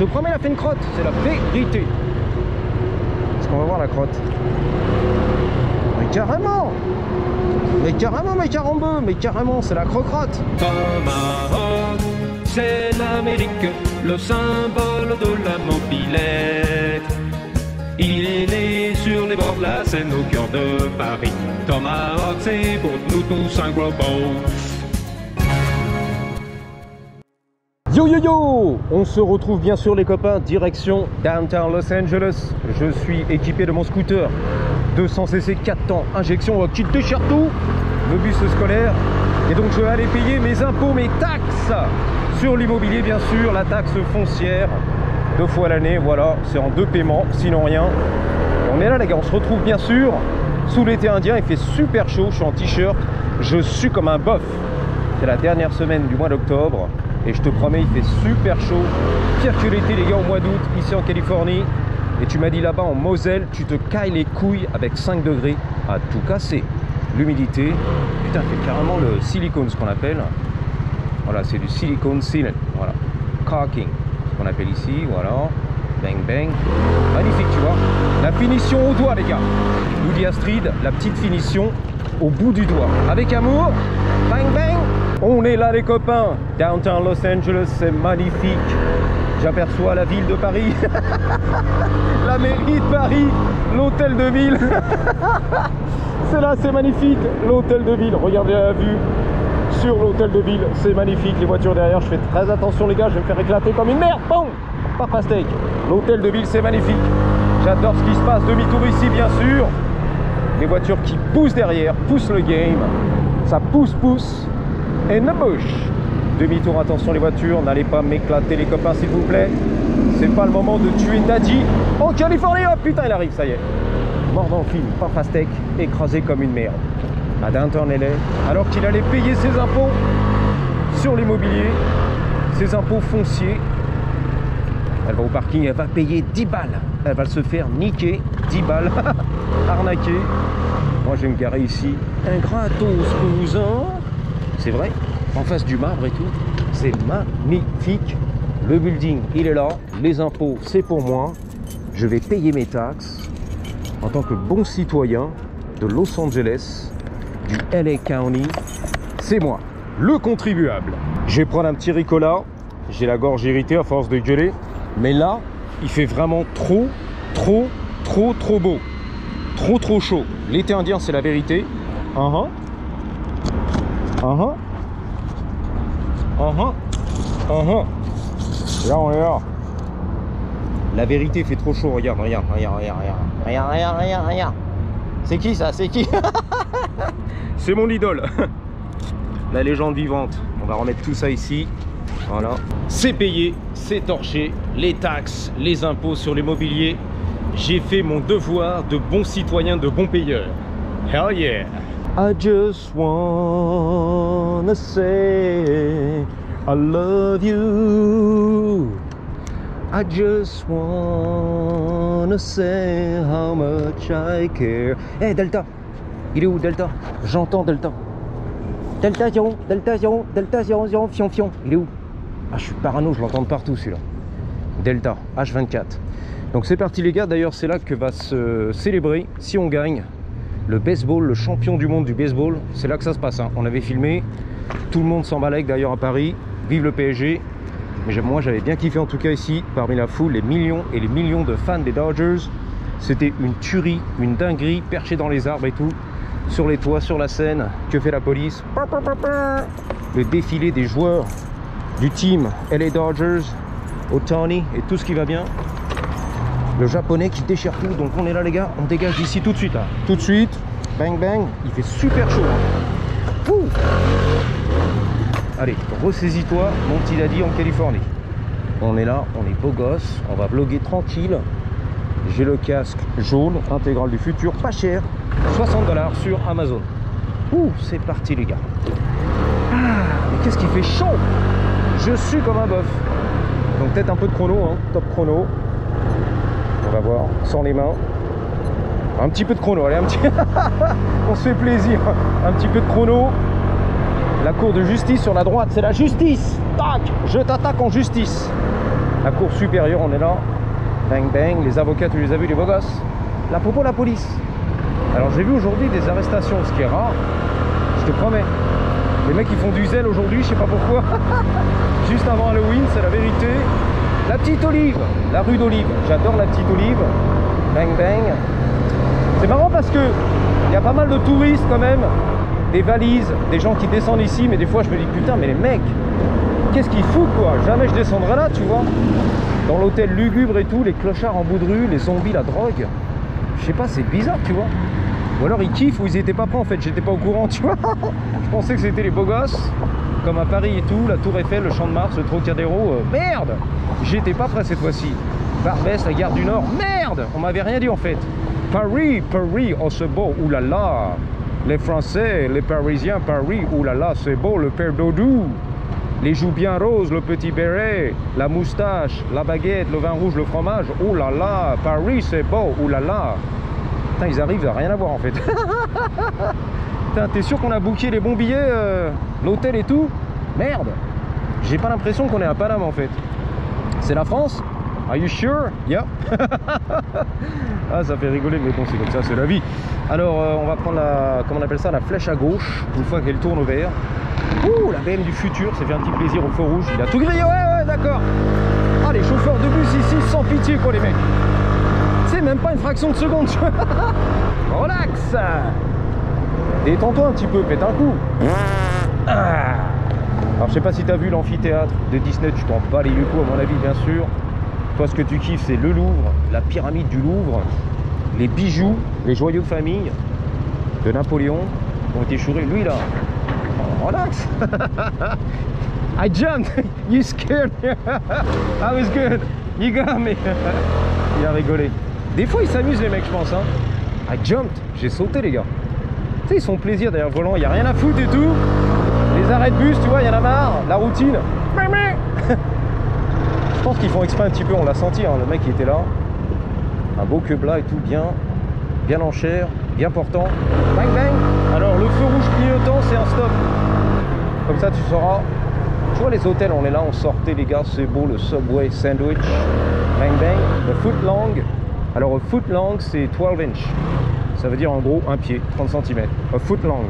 te promets, elle a fait une crotte, c'est la vérité. Est-ce qu'on va voir la crotte? Mais carrément! Mais carrément, mais carambeu, mais carrément, c'est la croque-crotte. Tomahawk, c'est l'Amérique, le symbole de la mobilette. Il est né sur les bords de la Seine au cœur de Paris. Tomahawk, c'est pour nous tous un gros beau. Yo yo yo! On se retrouve bien sûr les copains, direction Downtown Los Angeles. Je suis équipé de mon scooter 200cc 4 temps, injection qui déchire tout, le bus scolaire. Et donc je vais aller payer mes impôts, mes taxes sur l'immobilier bien sûr, la taxe foncière, 2 fois l'année, voilà, c'est en 2 paiements, sinon rien. Et on est là les gars, on se retrouve bien sûr sous l'été indien, il fait super chaud, je suis en t-shirt, je suis comme un boeuf. C'est la dernière semaine du mois d'octobre. Et je te promets, il fait super chaud. Pire que l'été, les gars, au mois d'août, ici en Californie. Et tu m'as dit là-bas, en Moselle, tu te cailles les couilles avec 5 degrés à tout casser. L'humidité. Putain, fait carrément le silicone, ce qu'on appelle. Voilà, c'est du silicone sealant. Voilà. Caulking, ce qu'on appelle ici. Voilà. Bang, bang. Magnifique, tu vois. La finition au doigt, les gars. Nous dit Astrid, la petite finition au bout du doigt. Avec amour. Bang, bang. On est là les copains, Downtown Los Angeles, c'est magnifique. J'aperçois la ville de Paris, la mairie de Paris, l'hôtel de ville. C'est là, c'est magnifique, l'hôtel de ville. Regardez la vue sur l'hôtel de ville, c'est magnifique. Les voitures derrière, je fais très attention les gars, je vais me faire éclater comme une merde. Bon, pas pastèque. L'hôtel de ville, c'est magnifique. J'adore ce qui se passe, demi-tour ici bien sûr. Les voitures qui poussent derrière, poussent le game. Ça pousse. Et the bush. Demi-tour, attention les voitures, n'allez pas m'éclater les copains s'il vous plaît. C'est pas le moment de tuer Daddy en Californie. Oh putain, il arrive, ça y est. Mort dans le film, pas fastec, écrasé comme une merde. À Downtown LA, alors qu'il allait payer ses impôts sur l'immobilier, ses impôts fonciers. Elle va au parking, elle va payer 10 balles. Elle va se faire niquer, 10 balles, arnaquer. Moi je vais me garer ici. Un gratos cousin. C'est vrai, en face du marbre et tout, c'est magnifique. Le building, il est là, les impôts, c'est pour moi. Je vais payer mes taxes en tant que bon citoyen de Los Angeles, du LA County. C'est moi, le contribuable. Je vais prendre un petit Ricola. J'ai la gorge irritée à force de gueuler. Mais là, il fait vraiment trop beau. Trop chaud. L'été indien, c'est la vérité. Là on est là. La vérité fait trop chaud, regarde. C'est qui ça? C'est qui? C'est mon idole. La légende vivante. On va remettre tout ça ici. Voilà. C'est payé, c'est torché. Les taxes, les impôts sur l'immobilier. J'ai fait mon devoir de bon citoyen, de bon payeur. Hell yeah. I just wanna say I love you. I just wanna say how much I care. Hey Delta, il est où Delta? J'entends Delta. Delta 0, Delta 0, Delta 00, fion. Il est où? Ah, je suis parano, je l'entends de partout celui-là. Delta, H24. Donc c'est parti les gars, d'ailleurs c'est là que va se célébrer, si on gagne, le baseball, le champion du monde du baseball. C'est là que ça se passe, hein. On avait filmé, tout le monde s'emballait d'ailleurs à Paris. Vive le PSG. Mais moi j'avais bien kiffé en tout cas ici, parmi la foule, les millions et les millions de fans des Dodgers. C'était une tuerie, une dinguerie, perché dans les arbres et tout, sur les toits, sur la scène. Que fait la police? Le défilé des joueurs du team LA Dodgers, Ohtani et tout ce qui va bien. Le japonais qui déchire tout. Donc on est là les gars, on dégage d'ici tout de suite là. Tout de suite, bang bang, il fait super chaud, hein. Ouh. Allez, ressaisis-toi mon petit daddy en Californie. On est là, on est beau gosse, on va vlogger tranquille. J'ai le casque jaune, intégral du futur, pas cher, 60 $ sur Amazon. Ouh, c'est parti les gars. Ah, mais qu'est-ce qui fait chaud. Je suis comme un bœuf. Donc peut-être un peu de chrono, hein, top chrono. On va voir, sans les mains. Un petit peu de chrono, allez, un petit... On se fait plaisir. Un petit peu de chrono. La cour de justice sur la droite, c'est la justice. Tac, je t'attaque en justice. La cour supérieure, on est là. Bang bang, les avocats, tu les as vus, les beaux gosses. La propos, la police. Alors j'ai vu aujourd'hui des arrestations, ce qui est rare. Je te promets. Les mecs ils font du zèle aujourd'hui, je sais pas pourquoi. Juste avant Halloween, c'est la vérité. La petite olive, la rue d'Olive. J'adore la petite olive. Bang bang. C'est marrant parce que il y a pas mal de touristes quand même, des valises, des gens qui descendent ici, mais des fois je me dis putain mais les mecs, qu'est-ce qu'ils foutent quoi? Jamais je descendrai là, tu vois. Dans l'hôtel lugubre et tout, les clochards en bout de rue, les zombies, la drogue. Je sais pas, c'est bizarre, tu vois. Ou alors ils kiffent ou ils étaient pas prêts en fait, j'étais pas au courant, tu vois. Je pensais que c'était les beaux gosses, comme à Paris et tout, la Tour Eiffel, le Champ de Mars, le Trocadéro. Merde, j'étais pas prêt cette fois-ci. Barbès, la gare du Nord, merde, on m'avait rien dit en fait. Paris, Paris, oh c'est beau, oulala. Les Français, les Parisiens, Paris, oulala, c'est beau, le père Dodou. Les joues bien roses, le petit béret, la moustache, la baguette, le vin rouge, le fromage, oulala, Paris, c'est beau, oulala. Putain, ils arrivent à rien à voir en fait. Putain, t'es sûr qu'on a booké les bons billets, l'hôtel et tout? Merde, j'ai pas l'impression qu'on est à Paname en fait. C'est la France? Are you sure? Yeah. Ah, ça fait rigoler, mais bon, c'est comme ça, c'est la vie. Alors, on va prendre la, comment on appelle ça, la flèche à gauche, une fois qu'elle tourne au vert. Ouh, la BM du futur, ça fait un petit plaisir au feu rouge. Il a tout grillé, ouais, d'accord. Ah, les chauffeurs de bus ici, sans pitié, quoi, les mecs. C'est même pas une fraction de seconde. Relax. Détends-toi un petit peu, pète un coup. Ah. Alors, je sais pas si t'as vu l'amphithéâtre de Disney, tu t'en bats les yeux, à mon avis, bien sûr. Toi, ce que tu kiffes, c'est le Louvre, la pyramide du Louvre, les bijoux, les joyaux de famille de Napoléon qui ont été chourés. Lui, là, oh, relax. I jumped. You scared me. I was good. You got me. Il a rigolé. Des fois, ils s'amusent, les mecs, je pense. Hein. I jumped. J'ai sauté, les gars. Tu sais, ils sont plaisir derrière le volant. Il n'y a rien à foutre et tout. Les arrêts de bus, tu vois, il y en a marre. La routine. Je pense qu'ils font exprès un petit peu, on l'a senti, hein, le mec qui était là. Un beau queue-blas et tout, bien en chair, bien portant. Bang bang. Alors le feu rouge clignotant, c'est un stop. Comme ça tu sauras. Tu vois les hôtels, on est là, on sortait les gars, c'est beau, le Subway sandwich. Bang bang. Le foot long. Alors un foot long c'est 12 inch. Ça veut dire en gros un pied, 30 cm. Un foot long.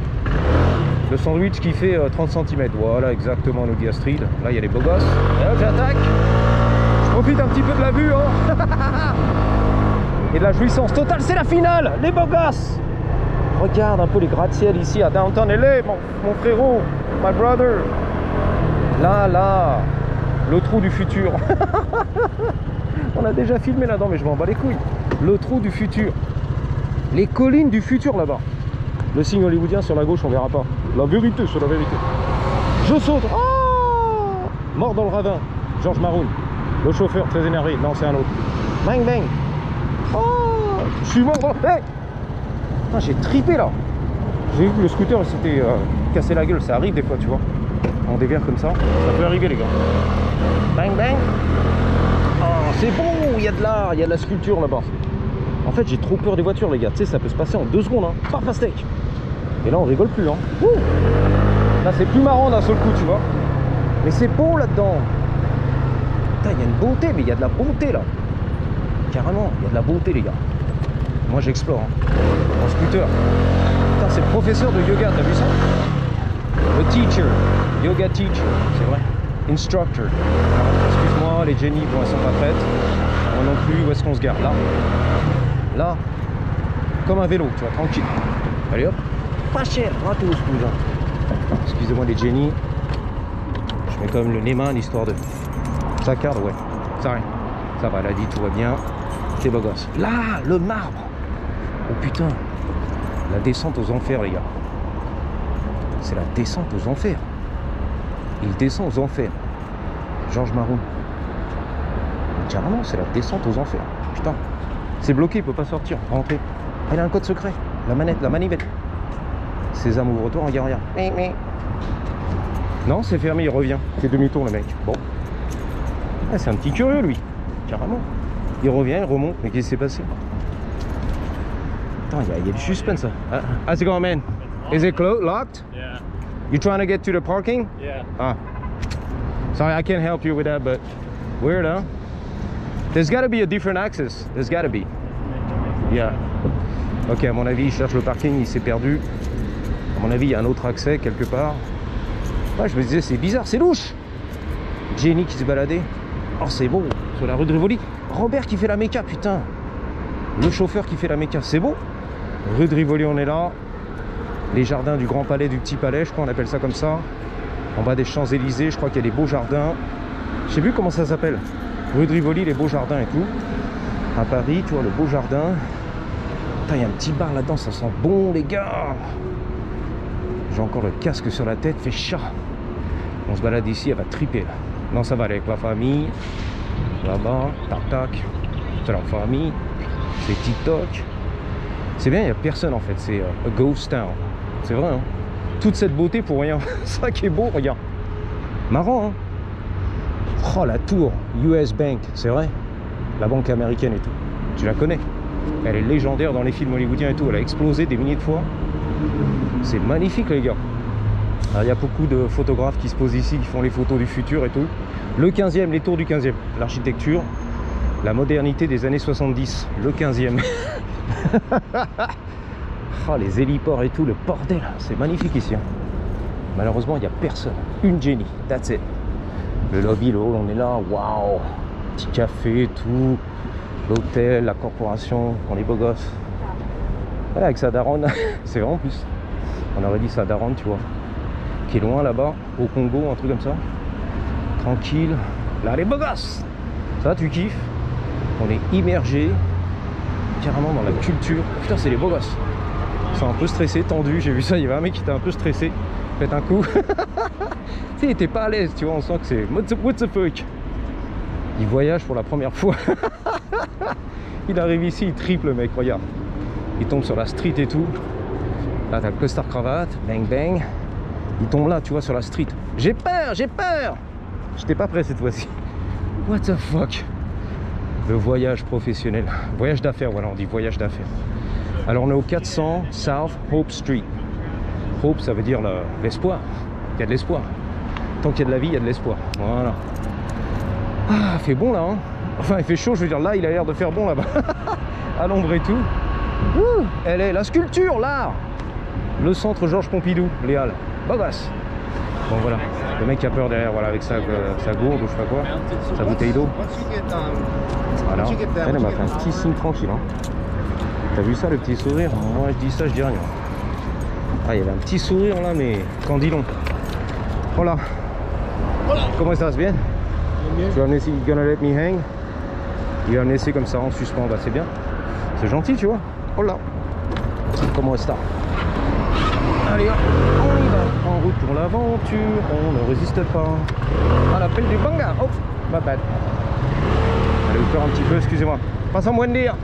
Le sandwich qui fait 30 cm. Voilà exactement le gastride. Là il y a les beaux gosses. Et hop, j'attaque. Profite un petit peu de la vue, hein. Et de la jouissance totale, c'est la finale, les beaux gosses. Regarde un peu les gratte-ciel ici à Downtown LA, mon frérot, my brother. Là, le trou du futur. On a déjà filmé là-dedans, mais je m'en bats les couilles. Le trou du futur. Les collines du futur là-bas. Le signe hollywoodien sur la gauche, on verra pas. La vérité sur la vérité. Je saute. Oh, mort dans le ravin. Georges Maroun. Le chauffeur très énervé, non c'est un autre. Bang bang. Oh, je suis mort. Hey, j'ai tripé là. J'ai vu que le scooter s'était cassé la gueule, ça arrive des fois tu vois. On dévire comme ça peut arriver les gars. Bang bang. Oh, c'est bon, il y a de l'art, il y a de la sculpture là-bas. En fait j'ai trop peur des voitures les gars, tu sais ça peut se passer en 2 secondes, hein. Par pastèque. Et là on rigole plus hein. Ouh. Là c'est plus marrant d'un seul coup tu vois. Mais c'est beau là-dedans. Putain, il y a une beauté, mais il y a de la beauté là. Carrément, il y a de la beauté les gars. Moi j'explore hein. En scooter. Putain, c'est le professeur de yoga, t'as vu ça? Le teacher, yoga teacher, c'est vrai. Instructor. Excuse-moi, les Jenny, bon elles sont pas prêtes. Moi non plus, où est-ce qu'on se garde? Là, comme un vélo, tu vois, tranquille. Allez hop, pas cher, gratos cousin. Excusez-moi les Jenny. Je mets quand même le Neyman histoire de... Sa carte, ouais. Ça va, elle a dit tout va bien. C'est beau gosse. Là, le marbre. Oh putain. La descente aux enfers, les gars. C'est la descente aux enfers. Il descend aux enfers. Georges Maroun. Carrément, c'est la descente aux enfers. Putain. C'est bloqué, il peut pas sortir. Rentrer. Il a un code secret. La manette, la manivelle. Sésame, ouvre-toi, regarde. Non, c'est fermé, il revient. Il fait demi-tour, le mec. Bon. Ah, c'est un petit curieux lui, carrément. Il revient, il remonte, mais qu'est-ce qui s'est passé? Putain, il y a du suspense. How's it going, man? Is it locked? Yeah. You trying to get to the parking? Yeah. Ah. Sorry, I can't help you with that, but weird, huh? There's gotta be a different access. There's gotta be. Yeah. Ok, à mon avis, il cherche le parking, il s'est perdu. À mon avis, il y a un autre accès quelque part. Ouais, je me disais, c'est bizarre, c'est louche. Jenny qui se baladait. Oh, c'est beau. Sur la rue de Rivoli. Robert qui fait la méca, putain. Le chauffeur qui fait la méca, c'est beau. Rue de Rivoli, on est là. Les jardins du Grand Palais, du Petit Palais, je crois, on appelle ça comme ça. En bas des Champs-Élysées, je crois qu'il y a les beaux jardins. Je sais plus comment ça s'appelle. Rue de Rivoli, les beaux jardins et tout. À Paris, tu vois, le beau jardin. Putain, il y a un petit bar là-dedans, ça sent bon, les gars. J'ai encore le casque sur la tête, fait chat. On se balade ici, elle va triper là. Non, ça va aller avec la famille. Là-bas, tac tac. C'est la famille. C'est TikTok. C'est bien, il n'y a personne en fait. C'est a ghost town. C'est vrai, hein. Toute cette beauté pour rien. C'est ça qui est beau, regarde. Marrant, hein. Oh, la tour US Bank, c'est vrai. La banque américaine et tout. Tu la connais. Elle est légendaire dans les films hollywoodiens et tout. Elle a explosé des milliers de fois. C'est magnifique, les gars. Alors, il y a beaucoup de photographes qui se posent ici, qui font les photos du futur et tout. Le 15e, les tours du 15e. L'architecture, la modernité des années 70. Le 15e. Oh, les héliports et tout, le bordel. C'est magnifique ici, hein. Malheureusement, il n'y a personne. Une Jenny, that's it. Le lobby, le hall, on est là. Waouh. Petit café et tout. L'hôtel, la corporation, on est beaux gosses. Voilà, avec sa daronne. C'est vrai en plus. On aurait dit sa daronne, tu vois. Qui est loin là-bas, au Congo, un truc comme ça. Tranquille. Là, les beaux gosses. Ça, tu kiffes. On est immergé carrément dans la culture. Putain, c'est les beaux gosses. Ils sont un peu stressés, tendus. J'ai vu ça, il y avait un mec qui était un peu stressé. Faites un coup. Tu sais, il était pas à l'aise, tu vois. On sent que c'est what the fuck. Il voyage pour la première fois. Il arrive ici, il triple le mec, regarde. Il tombe sur la street et tout. Là, t'as le costard cravate, bang bang. Il tombe là, tu vois, sur la street. J'ai peur, j'ai peur. J'étais pas prêt cette fois-ci. What the fuck. Le voyage professionnel. Voyage d'affaires, voilà, on dit voyage d'affaires. Alors, on est au 400 South Hope Street. Hope, ça veut dire l'espoir. Il y a de l'espoir. Tant qu'il y a de la vie, il y a de l'espoir. Voilà. Ah, il fait bon là, hein. Enfin, il fait chaud, je veux dire, là, il a l'air de faire bon là-bas. À l'ombre et tout. Ouh, elle est la sculpture, l'art. Le centre Georges Pompidou, les Halles. Beau gosse. Bon, voilà. Le mec qui a peur derrière, voilà, avec sa gourde ou je sais pas quoi. Sa bouteille d'eau. Voilà. Elle m'a fait un petit signe tranquille, hein. T'as vu ça, le petit sourire? Moi, je dis ça, je dis rien. Ah, il y avait un petit sourire là, mais qu'en dit long. Voilà. Comment ça se bien? Tu vas me laisser, gonna let me hang. Il va me laisser comme ça en suspens, bah c'est bien. C'est gentil, tu vois. Oh là. Comment est-ce ça? Allez, hop, on y va. En route pour l'aventure, on ne résiste pas à l'appel du banga. Oh, ma bad. Allez, vous faire un petit peu, excusez-moi. Passe en moins de dire.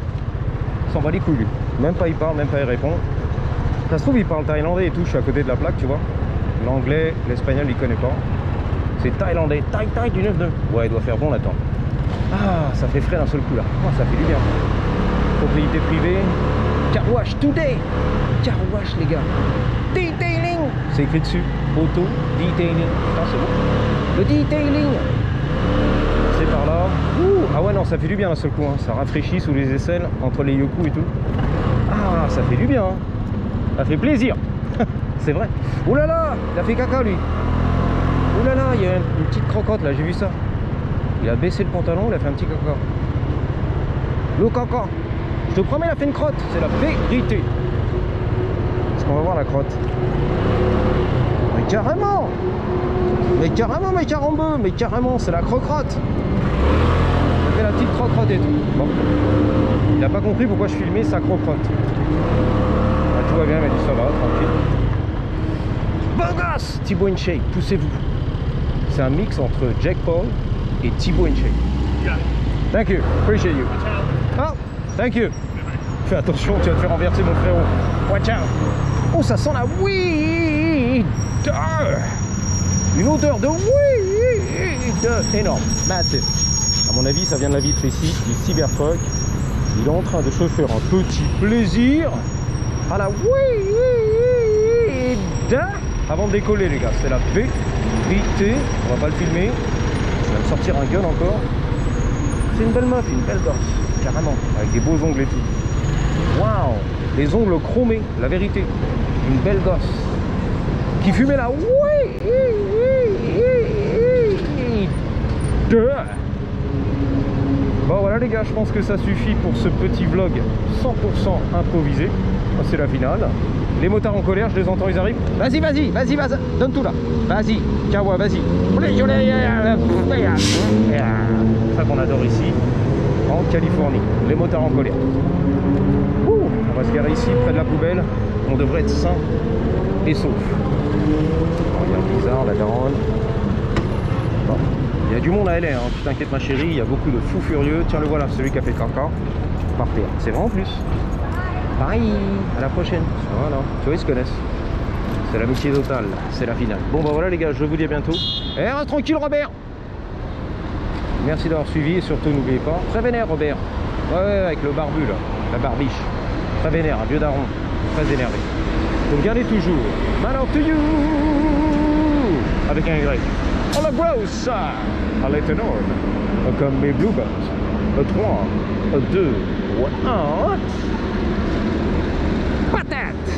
Il s'en bat les couilles, lui. Même pas il parle, même pas il répond. Ça se trouve, il parle thaïlandais et tout. Je suis à côté de la plaque, tu vois. L'anglais, l'espagnol, il connaît pas. C'est thaïlandais. Thaï du 9-2. Ouais, il doit faire bon là-dedans. Ah, ça fait frais d'un seul coup là. Oh, ça fait du bien. Propriété privée. Car wash today. Car wash, les gars. Detailing. C'est écrit dessus. Auto detailing. Putain, c'est bon. Le detailing. C'est par là. Ouh. Ah ouais, non, ça fait du bien d'un seul coup, hein. Ça rafraîchit sous les aisselles, entre les yoku et tout. Ah, ça fait du bien, hein. Ça fait plaisir. C'est vrai. Ouh là là, il a fait caca lui. Ouh là là, il y a une petite crocotte là, j'ai vu ça. Il a baissé le pantalon, il a fait un petit caca. Le caca. Je te promets, il a fait une crotte. C'est la vérité. Est-ce qu'on va voir la crotte? Mais carrément. Mais carrément, mais carambeu. Mais carrément, c'est la croque-crotte. Il a fait la petite croque-crotte et tout. Bon. Il n'a pas compris pourquoi je filmais sa croque-crotte. Ah, tout va bien, mais ça va, tranquille. Beau gosse. Thibaut InShape, poussez-vous. C'est un mix entre Jack Paul et Thibaut InShape. Yeah. Thank you, appreciate you. Oh, thank you. Fais attention, tu vas te faire renverser mon frérot. Watch out. Oh, ça sent la weed. Une odeur de weed énorme, massive. À mon avis, ça vient de la vitre ici, du cybertruck. Il est en train de se faire un petit plaisir à la weed. Avant de décoller, les gars, c'est la vérité. On va pas le filmer. Je vais me sortir un gun encore. C'est une belle meuf, une belle gosse, carrément, avec des beaux ongles et tout. Waouh, les ongles chromés, la vérité. Une belle gosse. Qui fumait là. Oui. Bon voilà les gars, je pense que ça suffit pour ce petit vlog 100% improvisé. C'est la finale. Les motards en colère, je les entends, ils arrivent. Vas-y, donne tout là. Vas-y, Kawa, vas-y. C'est ça qu'on adore ici, en Californie. Les motards en colère. On va se garer ici, près de la poubelle. On devrait être sain et sauf. Regarde bizarre, la daronne. Bon. Il y a du monde à LA, hein. Tu t'inquiètes ma chérie, il y a beaucoup de fous furieux. Tiens le voilà, celui qui a fait caca par terre. C'est vrai en plus. Bye, à la prochaine. Voilà, tu vois ils se connaissent. C'est l'amitié totale, c'est la finale. Bon bah voilà les gars, je vous dis à bientôt. Et reste tranquille Robert. Merci d'avoir suivi et surtout n'oubliez pas, très vénère Robert. Ouais, avec le barbu là, la barbiche. Très vénère, un vieux daron, très énervé. Donc gardez toujours Man Out to You avec un Y. On la grosse à l'étonneur, comme mes bluebirds. 3, 2, 1. Patate.